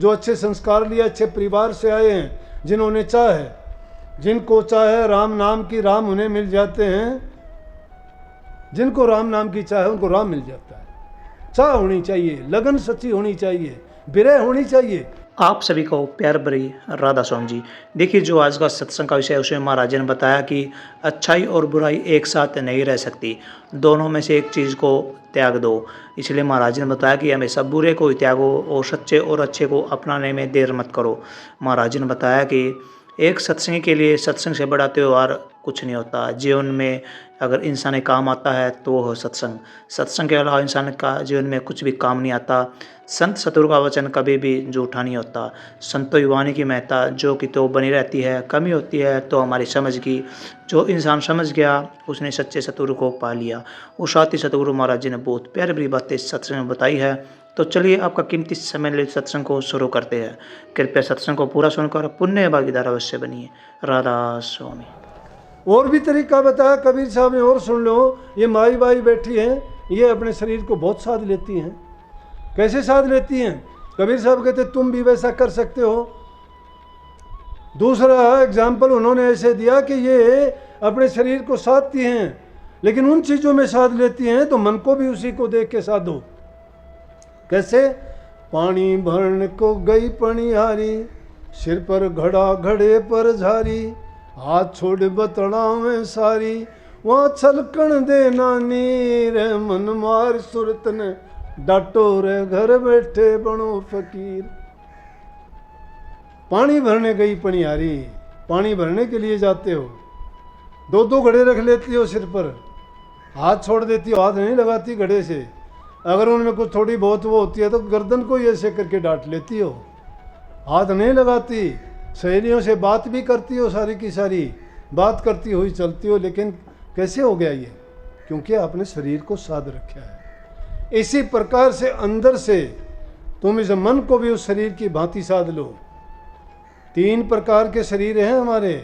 जो अच्छे संस्कार लिए, अच्छे परिवार से आए हैं, जिन्होंने जिनको चाहे राम नाम की राम उन्हें मिल जाते हैं। जिनको राम नाम की चाह है उनको राम मिल जाता है। चाह होनी चाहिए, लगन सच्ची होनी चाहिए, विरह होनी चाहिए। आप सभी को प्यार भरी राधा स्वामी जी। देखिए, जो आज का सत्संग का विषय है उसमें महाराज ने बताया कि अच्छाई और बुराई एक साथ नहीं रह सकती, दोनों में से एक चीज़ को त्याग दो। इसलिए महाराज ने बताया कि हमेशा बुरे को त्यागो और सच्चे और अच्छे को अपनाने में देर मत करो। महाराज ने बताया कि एक सत्संग के लिए सत्संग से बड़ा त्यौहार कुछ नहीं होता। जीवन में अगर इंसान के काम आता है तो वो हो सत्संग। सत्संग के अलावा इंसान का जीवन में कुछ भी काम नहीं आता। संत सतगुरु का वचन कभी भी झूठा नहीं होता। संतों की वाणी की महत्ता जो कि तो बनी रहती है, कमी होती है तो हमारी समझ की। जो इंसान समझ गया उसने सच्चे सतगुरु को पा लिया। उस साथी सतगुरु महाराज जी ने बहुत प्यारी प्यारी बातें इस सत्संग में बताई है। तो चलिए आपका कीमती समय ले सत्संग को शुरू करते हैं। कृपया सत्संग को पूरा सुनकर पुण्य भागीदार अवश्य बनिए। राधा स्वामी। और भी तरीका बताया कबीर साहब ने, और सुन लो। ये माई बाई बैठी हैं, ये अपने शरीर को बहुत साध लेती हैं। कैसे साध लेती हैं? कबीर साहब कहते तुम भी वैसा कर सकते हो। दूसरा एग्जाम्पल उन्होंने ऐसे दिया कि ये अपने शरीर को साधती हैं, लेकिन उन चीज़ों में साध लेती हैं तो मन को भी उसी को देख के साधो। कैसे? पानी भरने को गई पनिहारी, सिर पर घड़ा घड़े पर झारी, हाथ छोड़ बतड़ा में सारी, वहाँ छलकन दे नानी रे, मन मार सुरत ने डाटो रे, घर बैठे बनो फकीर। पानी भरने गई पनिहारी, पानी भरने के लिए जाते हो, दो दो घड़े रख लेती हो सिर पर, हाथ छोड़ देती हो, हाथ नहीं लगाती घड़े से। अगर उनमें कुछ थोड़ी बहुत वो होती है तो गर्दन को ही ऐसे करके डांट लेती हो, हाथ नहीं लगाती। सहेलियों से बात भी करती हो, सारी की सारी बात करती हुई चलती हो, लेकिन कैसे हो गया ये? क्योंकि आपने शरीर को साध रखा है। इसी प्रकार से अंदर से तुम इस मन को भी उस शरीर की भांति साध लो। 3 प्रकार के शरीर हैं हमारे,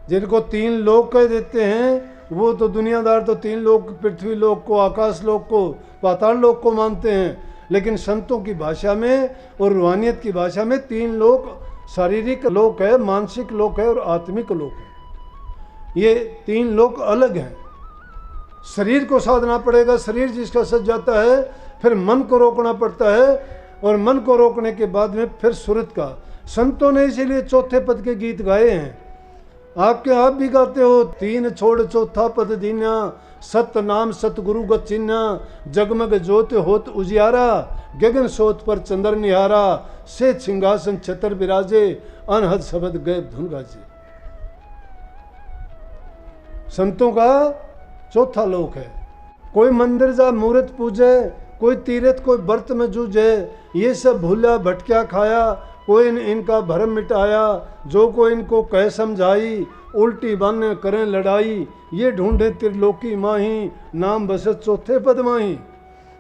जिनको 3 लोक कह देते हैं। वो तो दुनियादार तो 3 लोक, पृथ्वी लोक को, आकाश लोक को, पाताल लोक को मानते हैं, लेकिन संतों की भाषा में और रूहानियत की भाषा में 3 लोक शारीरिक लोक है, मानसिक लोक है और आत्मिक लोक है। ये 3 लोक अलग हैं। शरीर को साधना पड़ेगा। शरीर जिसका सज जाता है फिर मन को रोकना पड़ता है, और मन को रोकने के बाद में फिर सुरत का। संतों ने इसीलिए चौथे पद के गीत गाए हैं। आप भी गाते हो, 3 छोड़ चौथा पद दीना, सत नाम सतगुरु गत चिन्हा, जगमग ज्योत होत उजियारा, गगन सोत पर चंद्र निहारा, से सिंहासन छतर विराजे, अनहद शब्द गए धुन गाजे। संतों का चौथा लोक है। कोई मंदिर जा मूर्त पूजे, कोई तीर्थ, कोई व्रत में जूझे, ये सब भूला भटक्या खाया, कोई इनका भरम मिटाया, जो को इनको कह समझाई, उल्टी बन करें लड़ाई, ये ढूंढे त्रिलोकी माही, नाम बसत चौथे पद माही।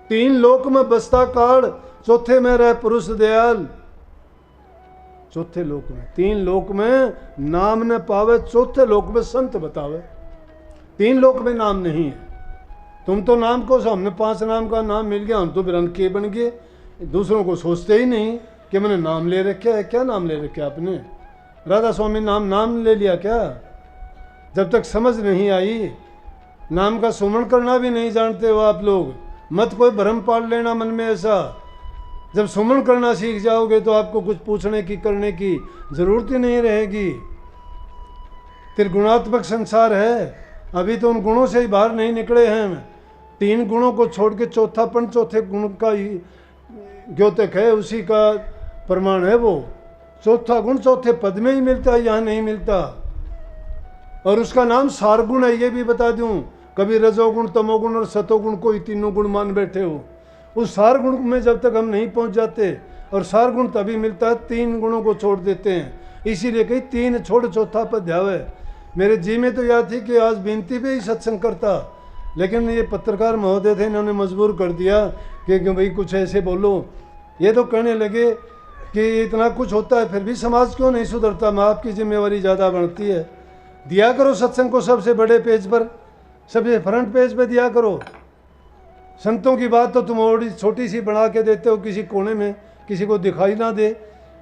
3 लोक में बसता काल, चौथे में रह पुरुष दयाल। चौथे लोक में, 3 लोक में नाम न पावे, चौथे लोक में संत बतावे। 3 लोक में नाम नहीं है। तुम तो नाम को, हमने 5 नाम का नाम मिल गया, हम तो बिरन के बन गए। दूसरों को सोचते ही नहीं कि मैंने नाम ले रखा है। क्या नाम ले रखा है आपने? राधा स्वामी नाम ले लिया क्या? जब तक समझ नहीं आई, नाम का सुमरण करना भी नहीं जानते हो आप लोग। मत कोई भ्रम पाल लेना मन में ऐसा। जब सुमरण करना सीख जाओगे तो आपको कुछ पूछने की, करने की जरूरत ही नहीं रहेगी। त्रिगुणात्मक संसार है, अभी तो उन गुणों से ही बाहर नहीं निकले हैं। 3 गुणों को छोड़ के चौथापन चौथे गुण का ही द्योतक है, उसी का प्रमाण है वो। चौथा गुण चौथे पद में ही मिलता है, यहाँ नहीं मिलता। और उसका नाम सार गुण है, ये भी बता दूं। कभी रजोगुण, तमोगुण और सतोगुण को ही 3 गुण मान बैठे हो। उस सार गुण में जब तक हम नहीं पहुंच जाते, और सार गुण तभी मिलता है 3 गुणों को छोड़ देते हैं। इसीलिए कहीं 3 छोड़ चौथा पद ध्यावे। मेरे जी में तो याद थी कि आज बिनती पे ही सत्संग करता, लेकिन ये पत्रकार महोदय थे, इन्होंने मजबूर कर दिया कि भाई कुछ ऐसे बोलो। ये तो कहने लगे कि इतना कुछ होता है फिर भी समाज क्यों नहीं सुधरता। माँ आपकी जिम्मेवारी ज़्यादा बढ़ती है। दिया करो सत्संग को सबसे बड़े पेज पर, सबसे फ्रंट पेज पे दिया करो। संतों की बात तो तुम और छोटी सी बना के देते हो किसी कोने में, किसी को दिखाई ना दे।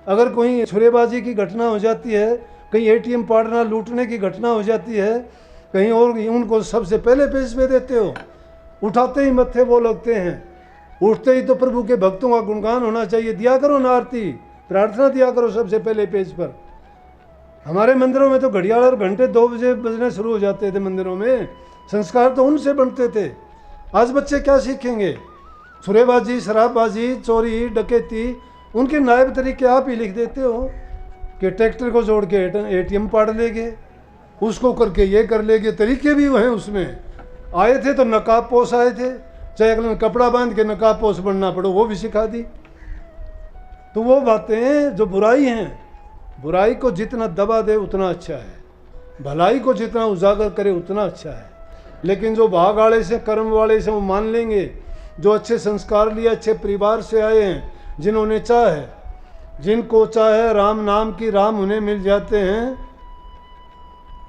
अगर कोई छुरेबाजी की घटना हो जाती है, कहीं एटीएम पाड़ना लूटने की घटना हो जाती है कहीं और, उनको सबसे पहले पेज पे देते हो, उठाते ही मत्थे वो लगते हैं, उठते ही तो प्रभु के भक्तों का गुणगान होना चाहिए। दिया करो ना आरती, प्रार्थना दिया करो सबसे पहले पेज पर। हमारे मंदिरों में तो घड़ियाल और घंटे 2 बजे बजने शुरू हो जाते थे मंदिरों में, संस्कार तो उनसे बनते थे। आज बच्चे क्या सीखेंगे? छुरेबाजी, शराबबाजी, चोरी, डकैती, उनके नायब तरीके आप ही लिख देते हो कि ट्रैक्टर को जोड़ के एटीएम पाड़ लेंगे, उसको करके ये कर लेंगे। तरीके भी हैं उसमें। आए थे तो नकाब पोश आए थे, चाहे अगले में कपड़ा बांध के नकाब पोश बनना पड़ो वो भी सिखा दी। तो वो बातें जो बुराई हैं, बुराई को जितना दबा दे उतना अच्छा है, भलाई को जितना उजागर करे उतना अच्छा है। लेकिन जो भाग वाले से, कर्म वाले से वो मान लेंगे, जो अच्छे संस्कार लिए, अच्छे परिवार से आए हैं, जिन्होंने चाह है, जिनको चाहे राम नाम की राम उन्हें मिल जाते हैं,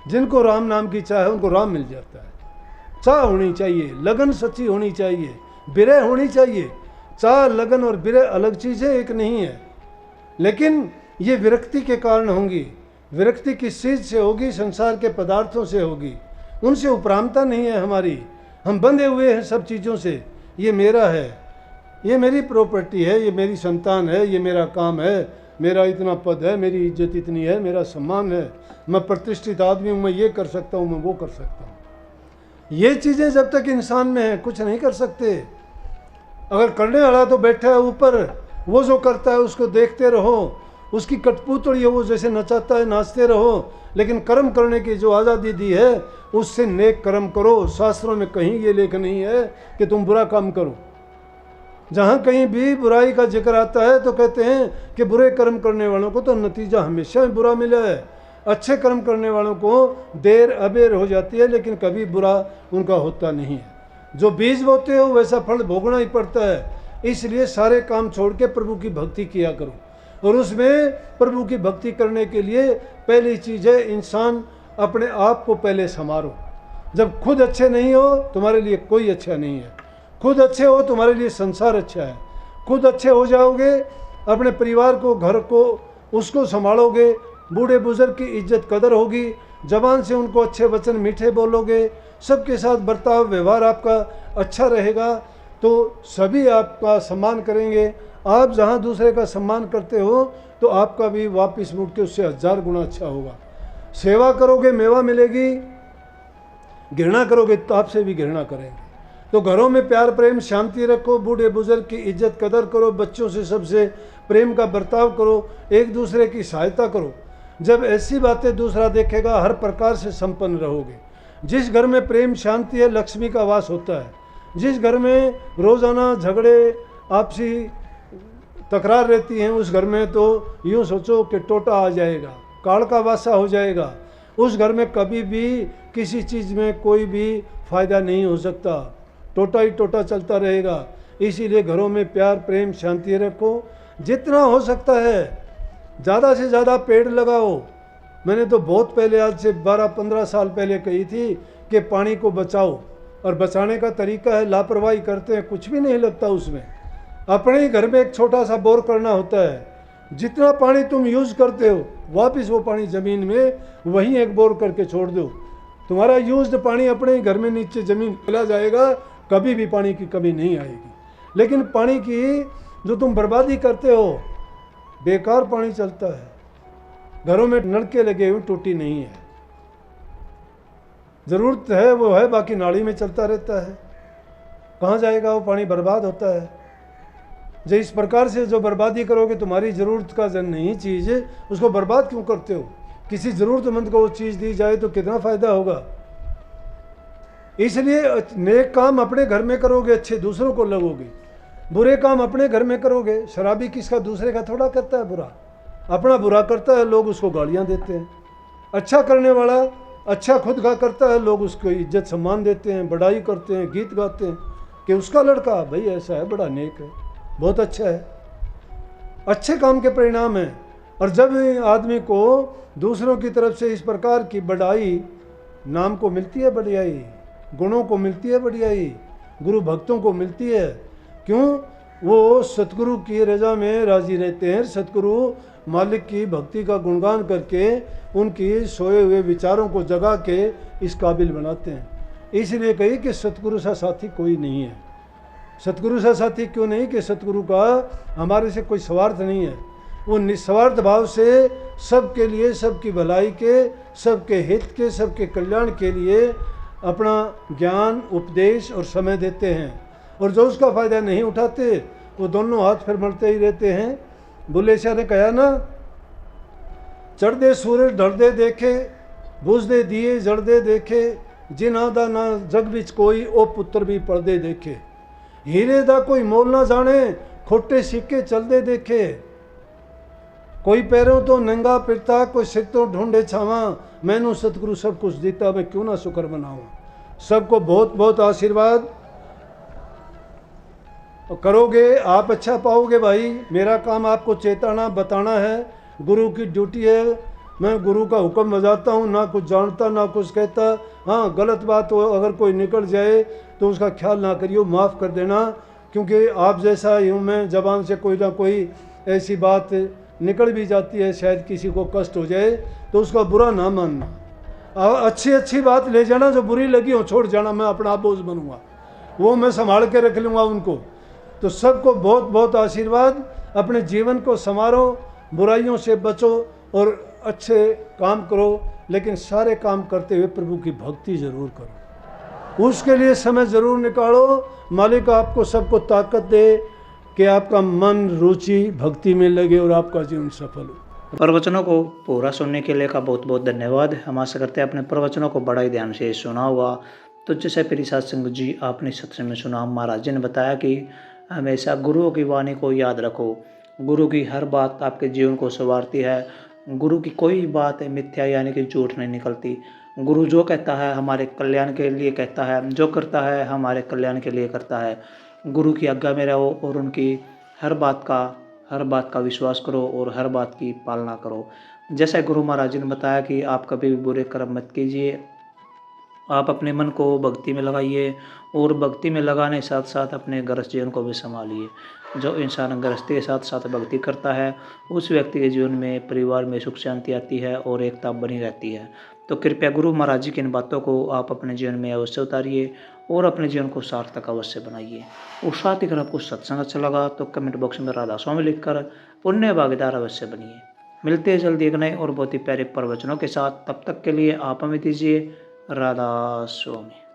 जिनको राम नाम की चाह है उनको राम मिल जाता है। चाह होनी चाहिए, लगन सच्ची होनी चाहिए, बिरह होनी चाहिए। चाह, लगन और बिरह अलग चीज़ें, एक नहीं है। लेकिन ये विरक्ति के कारण होंगी। विरक्ति किस चीज़ से होगी? संसार के पदार्थों से होगी। उनसे उपरामता नहीं है हमारी, हम बंधे हुए हैं सब चीज़ों से। ये मेरा है, ये मेरी प्रॉपर्टी है, ये मेरी संतान है, ये मेरा काम है, मेरा इतना पद है, मेरी इज्जत इतनी है, मेरा सम्मान है, मैं प्रतिष्ठित आदमी हूँ, मैं ये कर सकता हूँ, मैं वो कर सकता हूँ। ये चीज़ें जब तक इंसान में है कुछ नहीं कर सकते। अगर करने वाला तो बैठा है ऊपर, वो जो करता है उसको देखते रहो, उसकी कठपुतली है, वो जैसे नचाता है नाचते रहो। लेकिन कर्म करने की जो आज़ादी दी है उससे नेक कर्म करो। शास्त्रों में कहीं ये लेख नहीं है कि तुम बुरा काम करो। जहाँ कहीं भी बुराई का जिक्र आता है तो कहते हैं कि बुरे कर्म करने वालों को तो नतीजा हमेशा बुरा मिला है, अच्छे कर्म करने वालों को देर अबेर हो जाती है लेकिन कभी बुरा उनका होता नहीं है। जो बीज बोते हो वैसा फल भोगना ही पड़ता है। इसलिए सारे काम छोड़ के प्रभु की भक्ति किया करो। और उसमें प्रभु की भक्ति करने के लिए पहली चीज़ है, इंसान अपने आप को पहले संवारो। जब खुद अच्छे नहीं हो तुम्हारे लिए कोई अच्छा नहीं है। खुद अच्छे हो तुम्हारे लिए संसार अच्छा है। खुद अच्छे हो जाओगे, अपने परिवार को, घर को, उसको संभालोगे, बूढ़े बुजुर्ग की इज्जत कदर होगी, जबान से उनको अच्छे वचन मीठे बोलोगे, सबके साथ बर्ताव व्यवहार आपका अच्छा रहेगा तो सभी आपका सम्मान करेंगे। आप जहाँ दूसरे का सम्मान करते हो तो आपका भी वापस मुड़ के उससे 1000 गुना अच्छा होगा। सेवा करोगे मेवा मिलेगी, घृणा करोगे तो आपसे भी घृणा करेंगे। तो घरों में प्यार प्रेम शांति रखो, बूढ़े बुजुर्ग की इज्जत कदर करो, बच्चों से सबसे प्रेम का बर्ताव करो, एक दूसरे की सहायता करो। जब ऐसी बातें दूसरा देखेगा हर प्रकार से संपन्न रहोगे। जिस घर में प्रेम शांति है लक्ष्मी का वास होता है। जिस घर में रोज़ाना झगड़े आपसी तकरार रहती हैं उस घर में तो यूँ सोचो कि टोटा आ जाएगा, काल का वासा हो जाएगा। उस घर में कभी भी किसी चीज़ में कोई भी फायदा नहीं हो सकता, टोटा ही टोटा चलता रहेगा। इसीलिए घरों में प्यार प्रेम शांति रखो। जितना हो सकता है ज़्यादा से ज़्यादा पेड़ लगाओ। मैंने तो बहुत पहले, आज से 12-15 साल पहले कही थी कि पानी को बचाओ। और बचाने का तरीका है, लापरवाही करते हैं, कुछ भी नहीं लगता उसमें। अपने ही घर में एक छोटा सा बोर करना होता है। जितना पानी तुम यूज़ करते हो वापस वो पानी ज़मीन में वहीं एक बोर करके छोड़ दो। तुम्हारा यूज्ड पानी अपने ही घर में नीचे ज़मीन चला जाएगा, कभी भी पानी की कमी नहीं आएगी। लेकिन पानी की जो तुम बर्बादी करते हो, बेकार पानी चलता है। घरों में नलके लगे हुए, टूटी नहीं है, ज़रूरत है वो है, बाकी नाली में चलता रहता है। कहाँ जाएगा वो पानी? बर्बाद होता है। जो इस प्रकार से जो बर्बादी करोगे, तुम्हारी ज़रूरत का जन नहीं चीज़ है, उसको बर्बाद क्यों करते हो? किसी ज़रूरतमंद को वो चीज़ दी जाए तो कितना फ़ायदा होगा। इसलिए नेक काम अपने घर में करोगे, अच्छे दूसरों को लगोगे। बुरे काम अपने घर में करोगे। शराबी किसका? दूसरे का थोड़ा करता है बुरा, अपना बुरा करता है, लोग उसको गालियाँ देते हैं। अच्छा करने वाला अच्छा खुद का करता है, लोग उसको इज्जत सम्मान देते हैं, बड़ाई करते हैं, गीत गाते हैं कि उसका लड़का भाई ऐसा है, बड़ा नेक है, बहुत अच्छा है। अच्छे काम के परिणाम हैं। और जब आदमी को दूसरों की तरफ से इस प्रकार की बढ़ाई, नाम को मिलती है बढ़ियाई, गुणों को मिलती है बढ़ियाई, गुरु भक्तों को मिलती है। क्यों? वो सतगुरु की रजा में राजी रहते हैं। सतगुरु मालिक की भक्ति का गुणगान करके उनकी सोए हुए विचारों को जगा के इस काबिल बनाते हैं। इसलिए कही कि सतगुरु सा साथी कोई नहीं है। सतगुरु सा साथी क्यों नहीं कि सतगुरु का हमारे से कोई स्वार्थ नहीं है। वो निस्वार्थ भाव से सबके लिए, सबकी भलाई के, सबके हित के, सबके कल्याण के लिए अपना ज्ञान, उपदेश और समय देते हैं। और जो उसका फ़ायदा नहीं उठाते वो दोनों हाथ फिर मरते ही रहते हैं। बुल्ले शाह ने कहा ना, चढ़दे सूरज ढलदे देखे, बुझदे दिए जड़दे देखे, जिन्हां दा ना जग विच कोई, ओ पुत्र भी पढ़दे देखे। हीरे दा कोई मोल ना जाने, खोटे सिक्के चलदे देखे। कोई पैरों तो नंगा फिरता, कोई सिर तो ढूंढे छावा, मैनू सतगुरु सब कुछ देता, मैं क्यों ना शुक्र मनाऊं। सबको बहुत बहुत आशीर्वाद करोगे आप अच्छा पाओगे भाई। मेरा काम आपको चेताना बताना है, गुरु की ड्यूटी है। मैं गुरु का हुक्म बजाता हूँ, ना कुछ जानता ना कुछ कहता। हाँ, गलत बात हो अगर कोई निकल जाए तो उसका ख्याल ना करियो, माफ़ कर देना, क्योंकि आप जैसा ही हूँ मैं। ज़बान से कोई ना कोई ऐसी बात निकल भी जाती है, शायद किसी को कष्ट हो जाए तो उसका बुरा ना मानना। अच्छी अच्छी बात ले जाना, जो बुरी लगी हो छोड़ जाना, मैं अपना आप बोझ बनूंगा, वो मैं संभाल के रख लूँगा उनको। तो सबको बहुत बहुत आशीर्वाद। अपने जीवन को संवारो, बुराइयों से बचो और अच्छे काम करो, लेकिन सारे काम करते हुए प्रभु की भक्ति ज़रूर करो। उसके लिए समय ज़रूर निकालो। मालिक आपको सबको ताकत दे कि आपका मन, रुचि भक्ति में लगे और आपका जीवन सफल हो। प्रवचनों को पूरा सुनने के लिए का बहुत बहुत धन्यवाद। हम आशा करते हैं अपने प्रवचनों को बड़ा ही ध्यान से सुना हुआ। तो जैसे प्रिय सत्संग जी आपने सत्संग में सुना, महाराज जी ने बताया कि हमेशा गुरुओं की वाणी को याद रखो। गुरु की हर बात आपके जीवन को संवारती है। गुरु की कोई बात मिथ्या यानी कि झूठ नहीं निकलती। गुरु जो कहता है हमारे कल्याण के लिए कहता है, जो करता है हमारे कल्याण के लिए करता है। गुरु की आज्ञा में रहो और उनकी हर बात का विश्वास करो और हर बात की पालना करो। जैसे गुरु महाराज जी ने बताया कि आप कभी भी बुरे कर्म मत कीजिए, आप अपने मन को भक्ति में लगाइए और भक्ति में लगाने साथ साथ अपने गृहस्थ जीवन को भी संभालिए। जो इंसान गृहस्थी के साथ साथ भक्ति करता है उस व्यक्ति के जीवन में, परिवार में सुख शांति आती है और एकता बनी रहती है। तो कृपया गुरु महाराज जी की इन बातों को आप अपने जीवन में अवश्य उतारिए और अपने जीवन को सार्थक अवश्य बनाइए। और साथ ही अगर आपको सत्संग अच्छा लगा तो कमेंट बॉक्स में राधा स्वामी लिखकर पुण्य भागीदार अवश्य बनिए। मिलते हैं जल्दी एक नए और बहुत ही प्यारे प्रवचनों के साथ। तब तक के लिए आप हमें दीजिए राधा स्वामी।